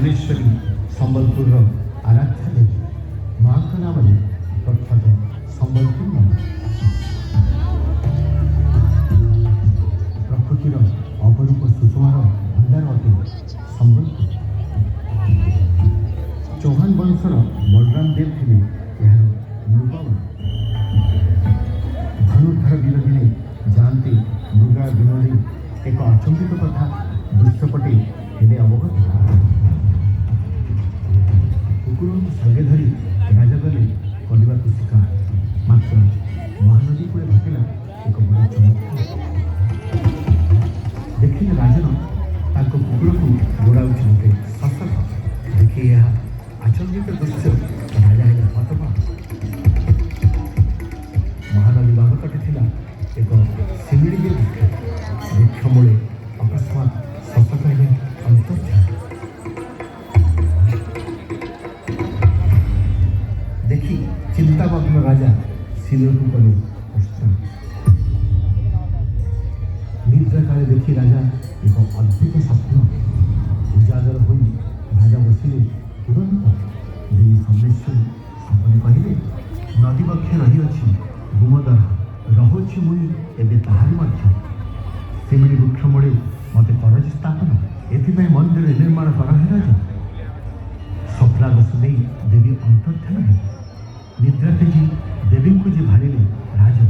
समलेश्वरी संबलपुर आराध्या देवी माँ का नाम प्रख्यात संबलपुर नाम प्रकृतिर अपरूप सुषमार भंडार अटे संबलपुर। चौहान वंशर बलराम देव थे यार नृपवन धनुर्धर वीर दिने जानते मृगा विनोदी एक अचंबित कथा दृश्यपटे हेले अवगत कुकुर संगे धरी राजा गले करने को शिकार मात्र महानदी कूले घटिला एक बड़ चमत्कार देखिले राजन ताको कुकुर को गोड़ाऊँ गोटे शशक देखिए यह आचंबित दृश्य राजा हेले हतबाक। महानदी बागपटे थिला एक सिमिड़ी वृक्ष मूले अकस्मात शशक हेले अंतर्ध्यान देखी चिंतामग्न राजा शिल को कले प्रस्थान। निद्रा काले देखी राजा एक अद्भुत स्वप्न उजागर हो राजा बसिले तुरंत देवी समलेश्वरी सपने कहले नदी पक्षे रही अच्छी गुमदरा रहुछि मुई एबे ताहारी मध्य सिमिड़ी वृक्ष मूले मते करज स्थापन एथिपाई मंदिर निर्माण कर राजा स्वप्नागस नहीं देवी अंतर्ध्यान है निद्रा तेजी देवी को जी भाड़े राजा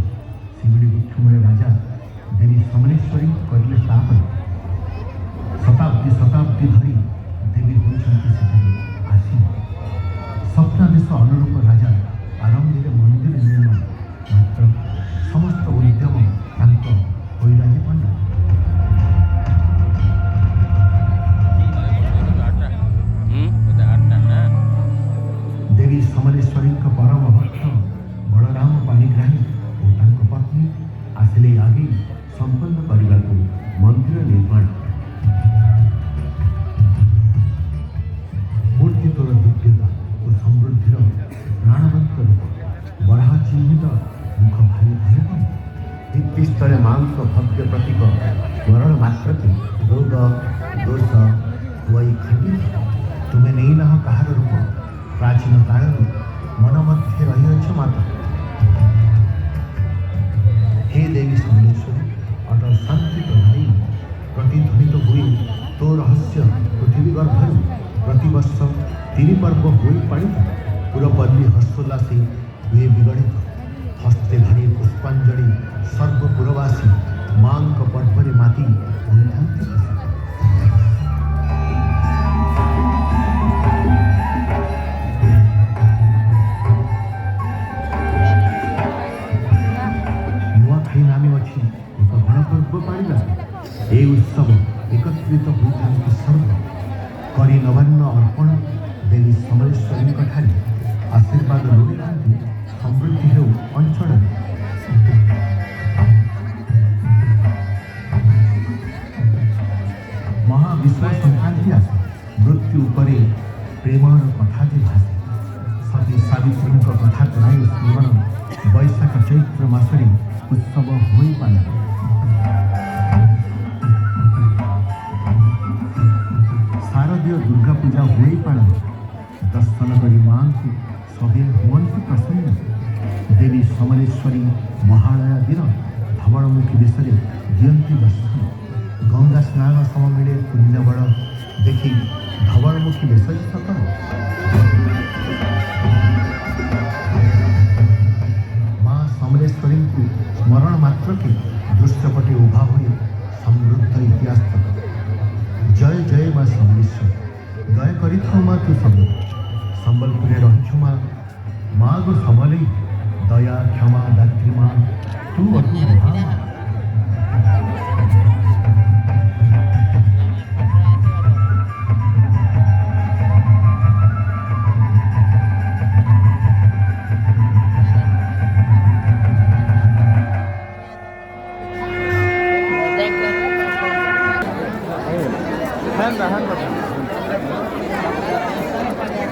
सिमिड़ी वृक्ष मूले राजा देवी समलेश्वरी करले स्थापन शताब्दी शताब्दी धरी देवी होती आसी स्वप्नादेश अनुरूप राजा आरंभ मंदिर निर्माण मात्र समस्त उद्यम होइराजी पंडा देवी समलेश्वरी परम भक्त बलराम पाणिग्राही और पत्नी आसिले आगे संपन्न करने को मंदिर निर्माण मूर्ति तोर दिव्यता और समृद्धि प्राणवंत रूप बड़ा चिन्हित मुख भारी भयपन दीप्तिस्तरे मां भव्य प्रतीक स्मरण मात्र के रोग दोष वही खंडित तुम्हें नहीं न कहार रूप प्राचीन काल मन मध्य रही माता हे देवी समलेश्वरी अटल शांति प्रदायी प्रतिध्वनित हुए तो रहस्य पृथ्वी गर्भर प्रतिवर्ष 3 पर्व हो पाड़ित पुरपल्ली हर्षोल्लासी हुए विगणित हस्ते धरी पुष्पांजलि सर्वपुरवासी मां पर्वरे माती होता उत्सव एकत्रित होता सर्व करी नवान्न अर्पण देवी समलेश्वरी ठारे आशीर्वाद लोड़ी समृद्धि हो अंचल महाविश्व संक्रांति आसे मृत्यु उपरे प्रेमर कथा जे भाषे सती सावित्री कथा जनाई स्मरण वैशाख चैत्र मासरे उत्सव हो पाला शारदीय दुर्गा पूजा हो पालन दर्शन करी मां को सभी हुंतु प्रसन्न देवी समलेश्वरी महालया दिन धवलमुखी बेश दियंती दर्शन गंगा स्नान सम मिले पुण्य बड़ देखी धवलमुखी बेश सकर मां समलेश्वरी को स्मरण मात्र के दृश्यपटे उभा हुए समृद्ध इतिहास तक जय जय माँ समलेश्वरी दया करी माँ तू सब संबलपुर रही माँ गो समले दया क्षमा दात्री माँ तू अतु महा